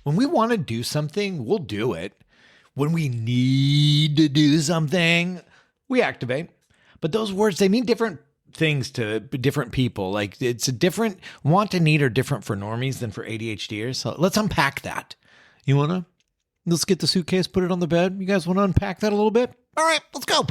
When we want to do something, we'll do it. When we need to do something, we activate. But those words, they mean different things to different people. Like it's a different, want and need are different for normies than for ADHDers. So let's unpack that. You want to? Let's get the suitcase, put it on the bed. You guys want to unpack that a little bit? All right, let's go.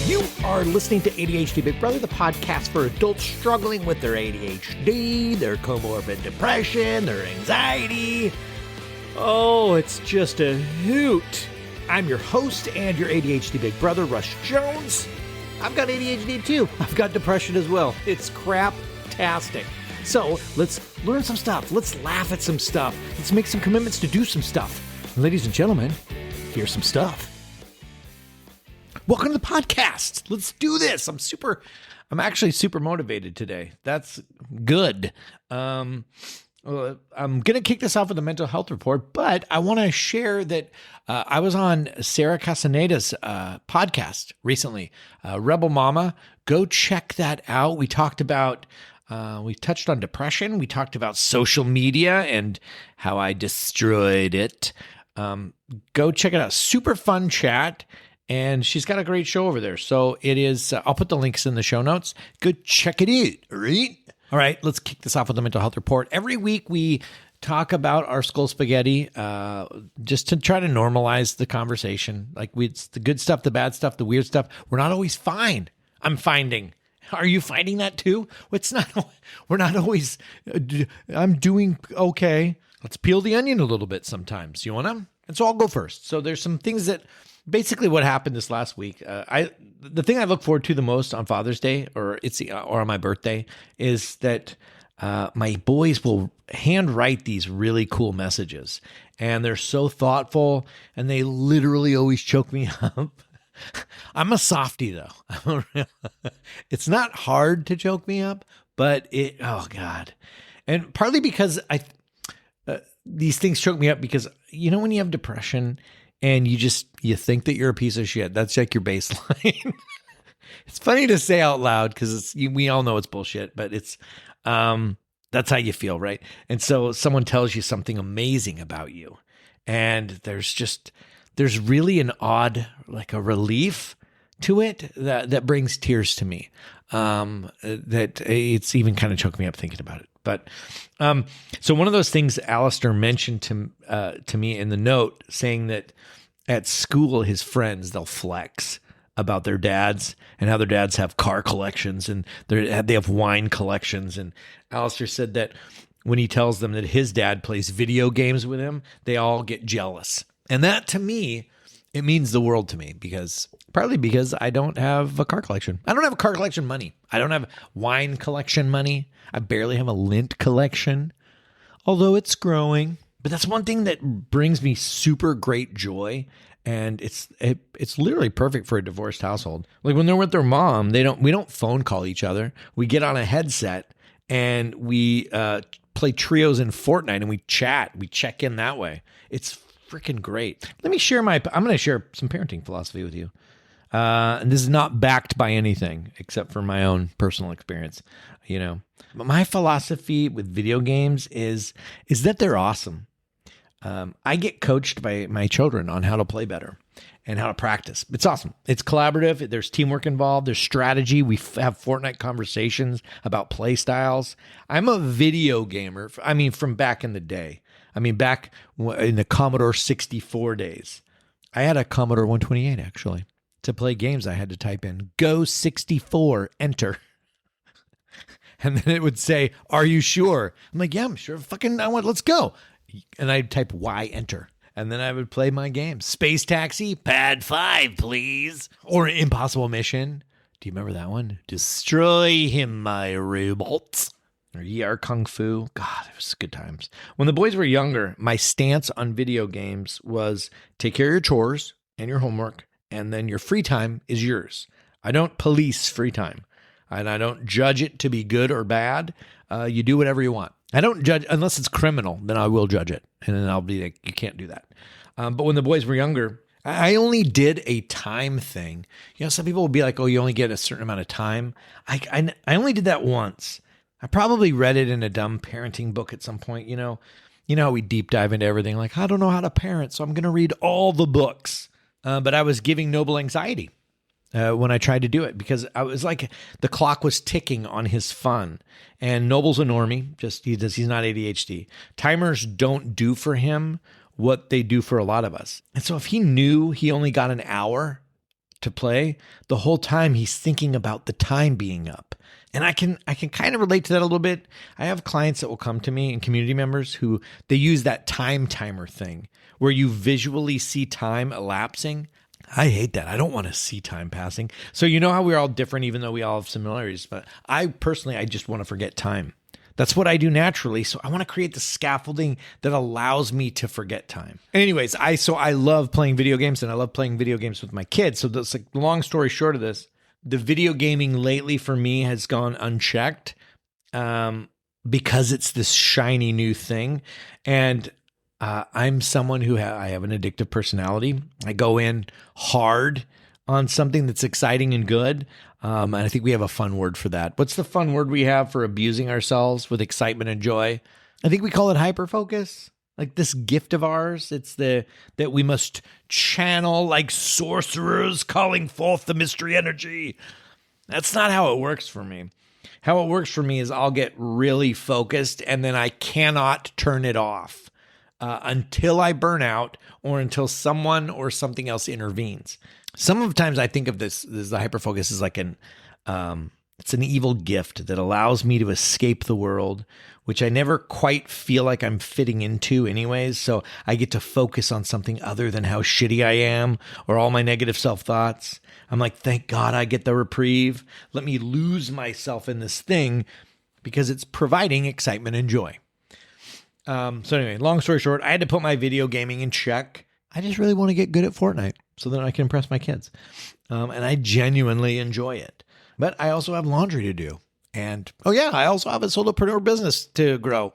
You are listening to ADHD Big Brother, the podcast for adults struggling with their ADHD, their comorbid depression, their anxiety. Oh, it's just a hoot. I'm your host and your ADHD Big Brother, Russ Jones. I've got ADHD too. I've got depression as well. It's crap-tastic. So let's learn some stuff. Let's laugh at some stuff. Let's make some commitments to do some stuff. Ladies and gentlemen, here's some stuff. Welcome to the podcast. Let's do this. I'm actually super motivated today. That's good. I'm going to kick this off with a mental health report, but I want to share that I was on Sarah Casaneda's podcast recently, Rebel Mama. Go check that out. We touched on depression. We talked about social media and how I destroyed it. Go check it out. Super fun chat. And she's got a great show over there. So it is, I'll put the links in the show notes. Go check it out, all right? All right, let's kick this off with the mental health report. Every week we talk about our skull spaghetti just to try to normalize the conversation. Like it's the good stuff, the bad stuff, the weird stuff. We're not always fine. I'm finding. Are you finding that too? We're not always, I'm doing okay. Let's peel the onion a little bit sometimes. You want to? And so I'll go first. So there's some things that basically what happened this last week. The thing I look forward to the most on Father's Day or on my birthday is that my boys will handwrite these really cool messages, and they're so thoughtful, and they literally always choke me up. I'm a softie though. It's not hard to choke me up, but oh God. And partly because these things choke me up because, when you have depression and you think that you're a piece of shit, that's like your baseline. It's funny to say out loud because we all know it's bullshit, but it's, that's how you feel. Right. And so someone tells you something amazing about you, and there's really an odd, like a relief to it that brings tears to me. That it's even kind of choked me up thinking about it. But so one of those things Alistair mentioned to me in the note, saying that at school his friends, they'll flex about their dads and how their dads have car collections and they have wine collections. And Alistair said that when he tells them that his dad plays video games with him, they all get jealous. And that to me, it means the world to me partly because I don't have a car collection. I don't have a car collection money. I don't have wine collection money. I barely have a lint collection, although it's growing. But that's one thing that brings me super great joy. And it's literally perfect for a divorced household. Like when they're with their mom, we don't phone call each other. We get on a headset and we play trios in Fortnite and we chat. We check in that way. It's freaking great. I'm going to share some parenting philosophy with you. And this is not backed by anything except for my own personal experience, But my philosophy with video games is that they're awesome. I get coached by my children on how to play better and how to practice. It's awesome. It's collaborative. There's teamwork involved. There's strategy. We have Fortnite conversations about play styles. I'm a video gamer. From back in the day. Back in the Commodore 64 days. I had a Commodore 128 actually. To play games, I had to type in Go 64, enter. And then it would say, are you sure? I'm like, yeah, I'm sure. Let's go. And I'd type Y, enter. And then I would play my games. Space Taxi, pad 5, please. Or Impossible Mission. Do you remember that one? Destroy him, my robots. Or ER Kung Fu. God, it was good times. When the boys were younger, my stance on video games was take care of your chores and your homework, and then your free time is yours. I don't police free time, and I don't judge it to be good or bad. You do whatever you want. I don't judge unless it's criminal, then I will judge it. And then I'll be like, you can't do that. But when the boys were younger, I only did a time thing. Some people will be like, oh, you only get a certain amount of time. I only did that once. I probably read it in a dumb parenting book at some point. How we deep dive into everything. Like, I don't know how to parent, so I'm going to read all the books. But I was giving Noble anxiety when I tried to do it, because I was like, the clock was ticking on his fun. And Noble's a normie, he's not ADHD. Timers don't do for him what they do for a lot of us. And so if he knew he only got an hour to play, the whole time he's thinking about the time being up. And I can kind of relate to that a little bit. I have clients that will come to me and community members who they use that time timer thing where you visually see time elapsing. I hate that. I don't want to see time passing. So how we're all different, even though we all have similarities. But I just want to forget time. That's what I do naturally. So I want to create the scaffolding that allows me to forget time. Anyways, I love playing video games, and I love playing video games with my kids. So that's like, long story short of this, the video gaming lately for me has gone unchecked because it's this shiny new thing. And I'm someone who I have an addictive personality. I go in hard on something that's exciting and good. And I think we have a fun word for that. What's the fun word we have for abusing ourselves with excitement and joy? I think we call it hyperfocus. Like this gift of ours, it's that we must channel like sorcerers calling forth the mystery energy. That's not how it works for me. How it works for me is I'll get really focused and then I cannot turn it off until I burn out or until someone or something else intervenes. Some of the times I think of the hyperfocus is like it's an evil gift that allows me to escape the world, which I never quite feel like I'm fitting into anyways. So I get to focus on something other than how shitty I am or all my negative self-thoughts. I'm like, thank God I get the reprieve. Let me lose myself in this thing because it's providing excitement and joy. So anyway, long story short, I had to put my video gaming in check. I just really want to get good at Fortnite so that I can impress my kids. And I genuinely enjoy it. But I also have laundry to do. And, I also have a solopreneur business to grow.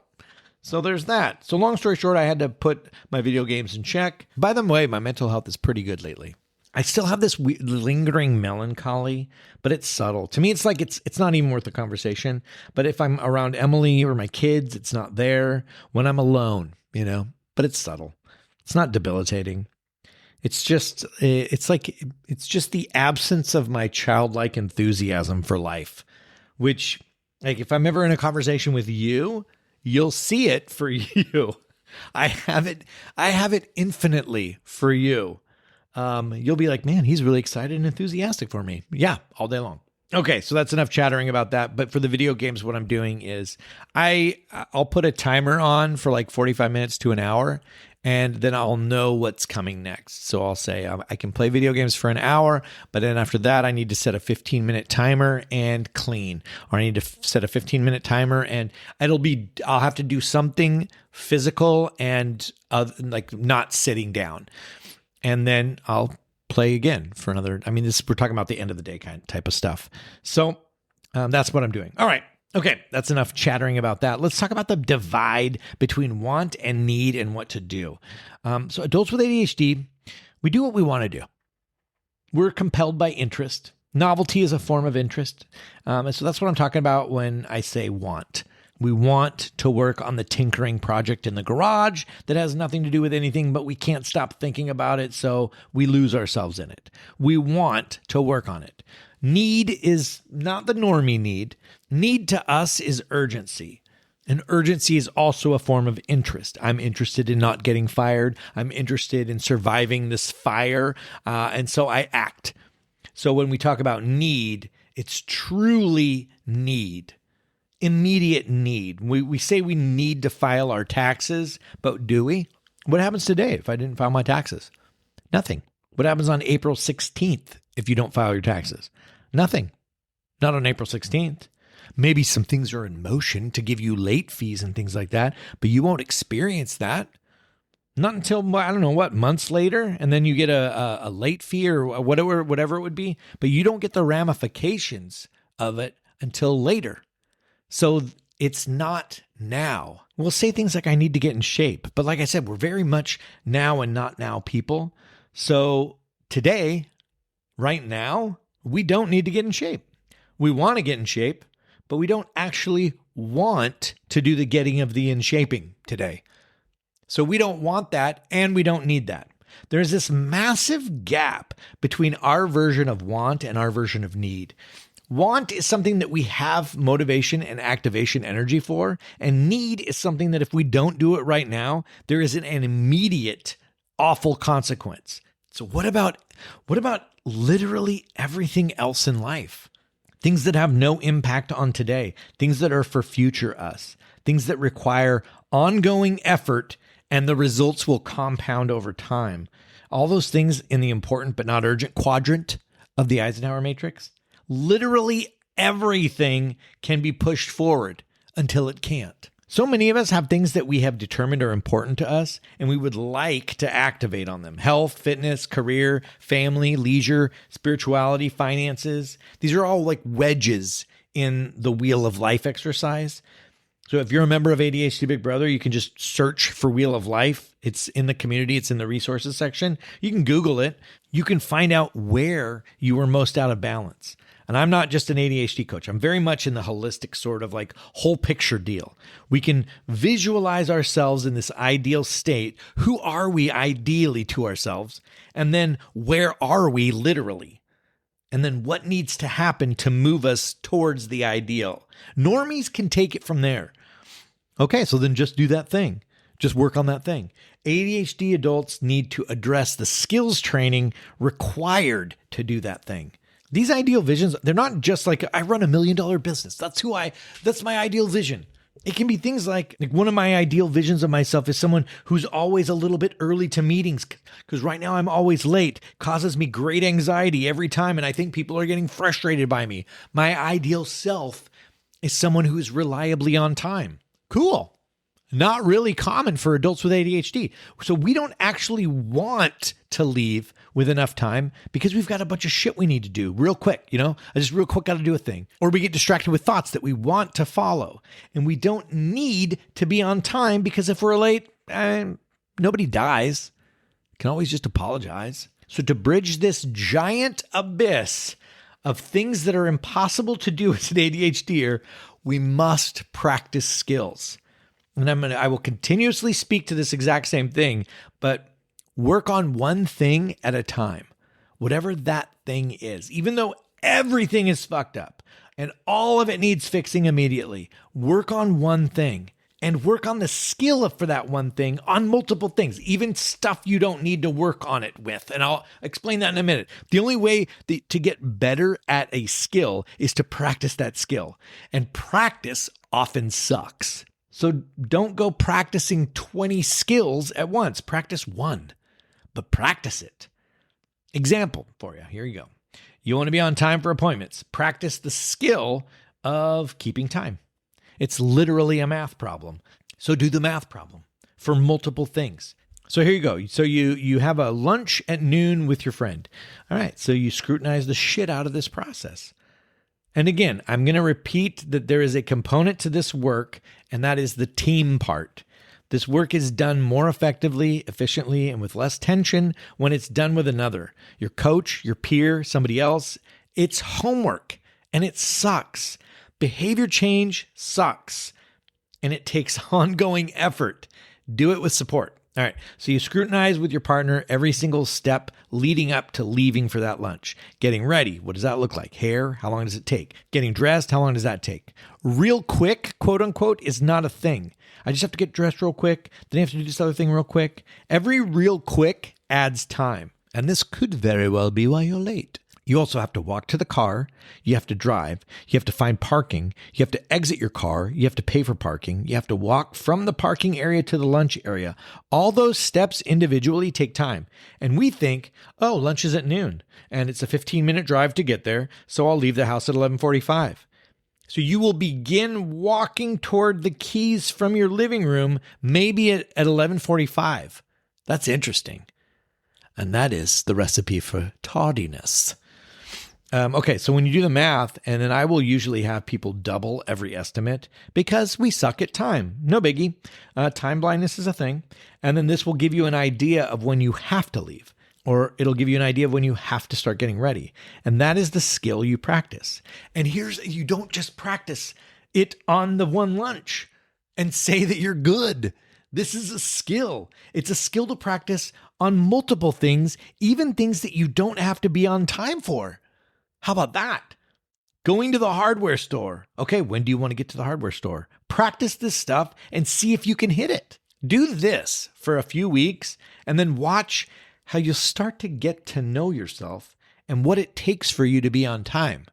So there's that. So long story short, I had to put my video games in check. By the way, my mental health is pretty good lately. I still have this lingering melancholy, but it's subtle. To me, it's like it's not even worth the conversation. But if I'm around Emily or my kids, it's not there. When I'm alone, but it's subtle. It's not debilitating. It's just the absence of my childlike enthusiasm for life, which, like, if I'm ever in a conversation with you, you'll see it for you. I have it infinitely for you. You'll be like, man, he's really excited and enthusiastic for me. Yeah, all day long. Okay, so that's enough chattering about that. But for the video games, what I'm doing is I'll put a timer on for like 45 minutes to an hour, and then I'll know what's coming next. So I'll say I can play video games for an hour, but then after that, I need to set a 15-minute timer and clean. Or I need to set a 15-minute timer, and I'll have to do something physical and like not sitting down. And then I'll play again for another. We're talking about the end of the day type of stuff. So that's what I'm doing. All right. Okay. That's enough chattering about that. Let's talk about the divide between want and need and what to do. So adults with ADHD, we do what we want to do. We're compelled by interest. Novelty is a form of interest. And so that's what I'm talking about when I say want. We want to work on the tinkering project in the garage that has nothing to do with anything, but we can't stop thinking about it, so we lose ourselves in it. We want to work on it. Need is not the normie need. Need to us is urgency. And urgency is also a form of interest. I'm interested in not getting fired. I'm interested in surviving this fire, and so I act. So when we talk about need, it's truly need. Immediate need. We say we need to file our taxes, but do we? What happens today if I didn't file my taxes? Nothing. What happens on April 16th if you don't file your taxes? Nothing. Not on April 16th. Maybe some things are in motion to give you late fees and things like that, but you won't experience that. Not until, I don't know what, months later, and then you get a late fee or whatever it would be, but you don't get the ramifications of it until later. So it's not now. We'll say things like, I need to get in shape. But like I said, we're very much now and not now people. So today, right now, we don't need to get in shape. We want to get in shape, but we don't actually want to do the getting of the in shaping today. So we don't want that and we don't need that. There's this massive gap between our version of want and our version of need. Want is something that we have motivation and activation energy for, and need is something that if we don't do it right now, there is an immediate awful consequence. So what about literally everything else in life? Things that have no impact on today, things that are for future us, things that require ongoing effort and the results will compound over time. All those things in the important but not urgent quadrant of the Eisenhower matrix. Literally everything can be pushed forward until it can't. So many of us have things that we have determined are important to us, and we would like to activate on them. Health, fitness, career, family, leisure, spirituality, finances. These are all like wedges in the Wheel of Life exercise. So if you're a member of ADHD Big Brother, you can just search for Wheel of Life. It's in the community. It's in the resources section. You can Google it. You can find out where you are most out of balance. And I'm not just an ADHD coach. I'm very much in the holistic sort of like whole picture deal. We can visualize ourselves in this ideal state. Who are we ideally to ourselves? And then where are we literally? And then what needs to happen to move us towards the ideal? Normies can take it from there. Okay, so then just do that thing. Just work on that thing. ADHD adults need to address the skills training required to do that thing. These ideal visions, they're not just like, I run $1 million business. That's my ideal vision. It can be things like one of my ideal visions of myself is someone who's always a little bit early to meetings, because right now I'm always late. Causes me great anxiety every time, and I think people are getting frustrated by me. My ideal self is someone who's reliably on time. Cool. Not really common for adults with ADHD. So we don't actually want to leave with enough time because we've got a bunch of shit we need to do real quick. I just real quick got to do a thing. Or we get distracted with thoughts that we want to follow. And we don't need to be on time because if we're late, nobody dies. Can always just apologize. So to bridge this giant abyss of things that are impossible to do as an ADHDer, we must practice skills. And I will continuously speak to this exact same thing, but work on one thing at a time, whatever that thing is. Even though everything is fucked up and all of it needs fixing immediately, work on one thing and work on the skill for that one thing on multiple things, even stuff you don't need to work on it with. And I'll explain that in a minute. The only way to get better at a skill is to practice that skill, and practice often sucks. So don't go practicing 20 skills at once. Practice one, but practice it. Example for you. Here you go. You want to be on time for appointments. Practice the skill of keeping time. It's literally a math problem. So do the math problem for multiple things. So here you go. So you have a lunch at noon with your friend. All right. So you scrutinize the shit out of this process. And again, I'm going to repeat that there is a component to this work, and that is the team part. This work is done more effectively, efficiently, and with less tension when it's done with another. Your coach, your peer, somebody else. It's homework, and it sucks. Behavior change sucks, and it takes ongoing effort. Do it with support. All right, so you scrutinize with your partner every single step leading up to leaving for that lunch. Getting ready, what does that look like? Hair, how long does it take? Getting dressed, how long does that take? Real quick, quote unquote, is not a thing. I just have to get dressed real quick, then I have to do this other thing real quick. Every real quick adds time, and this could very well be why you're late. You also have to walk to the car, you have to drive, you have to find parking, you have to exit your car, you have to pay for parking, you have to walk from the parking area to the lunch area. All those steps individually take time. And we think, oh, lunch is at noon, and it's a 15-minute drive to get there, so I'll leave the house at 11:45. So you will begin walking toward the keys from your living room maybe at 11:45. That's interesting. And that is the recipe for tardiness. Okay, so when you do the math, and then I will usually have people double every estimate because we suck at time. No biggie. Time blindness is a thing. And then this will give you an idea of when you have to leave. or it'll give you an idea of when you have to start getting ready. And that is the skill you practice. And you don't just practice it on the one lunch and say that you're good. This is a skill. It's a skill to practice on multiple things, even things that you don't have to be on time for. How about that? Going to the hardware store. Okay, when do you want to get to the hardware store? Practice this stuff and see if you can hit it. Do this for a few weeks and then watch how you'll start to get to know yourself and what it takes for you to be on time.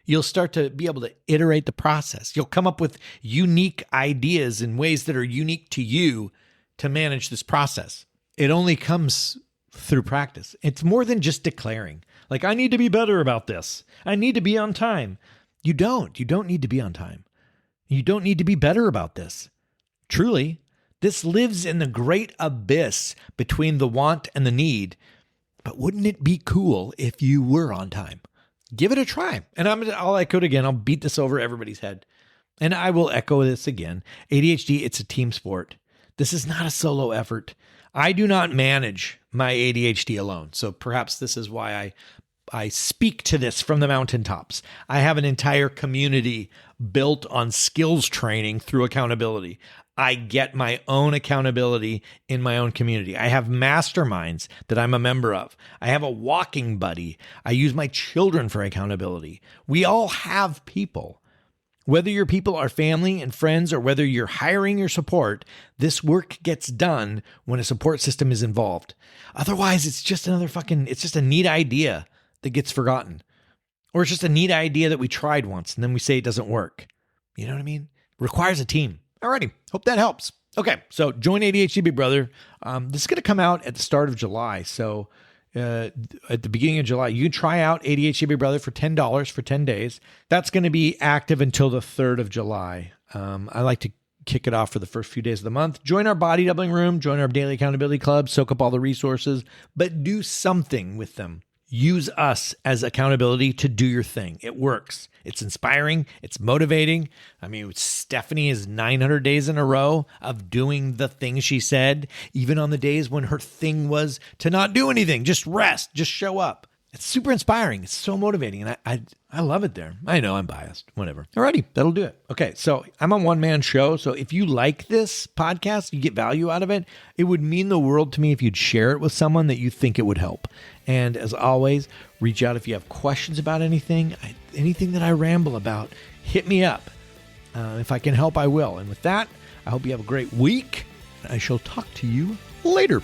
You'll start to be able to iterate the process. You'll come up with unique ideas in ways that are unique to you to manage this process. It only comes through practice. It's more than just declaring, like, I need to be better about this. I need to be on time. You don't need to be on time. You don't need to be better about this. Truly, this lives in the great abyss between the want and the need. But wouldn't it be cool if you were on time? Give it a try. And I'll echo it again. I'll beat this over everybody's head. And I will echo this again. ADHD, it's a team sport. This is not a solo effort. I do not manage my ADHD alone. So perhaps this is why I speak to this from the mountaintops. I have an entire community built on skills training through accountability. I get my own accountability in my own community. I have masterminds that I'm a member of. I have a walking buddy. I use my children for accountability. We all have people. Whether your people are family and friends or whether you're hiring your support, this work gets done when a support system is involved. Otherwise, it's just it's just a neat idea that gets forgotten. Or it's just a neat idea that we tried once and then we say it doesn't work. You know what I mean? Requires a team. Alrighty, hope that helps. Okay, so join ADHD Big Brother. This is going to come out at the start of July. So at the beginning of July, you can try out ADHD Big Brother for $10 for 10 days. That's going to be active until the 3rd of July. I like to kick it off for the first few days of the month. Join our body doubling room, join our daily accountability club, soak up all the resources, but do something with them. Use us as accountability to do your thing. It works. It's inspiring. It's motivating. I mean, Stephanie is 900 days in a row of doing the thing she said, even on the days when her thing was to not do anything, just rest, just show up. It's super inspiring. It's so motivating. And I love it there. I know I'm biased, whatever. Alrighty, that'll do it. Okay. So I'm a one-man show. So if you like this podcast, you get value out of it, it would mean the world to me if you'd share it with someone that you think it would help. And as always, reach out if you have questions about anything that I ramble about, hit me up. If I can help, I will. And with that, I hope you have a great week. I shall talk to you later.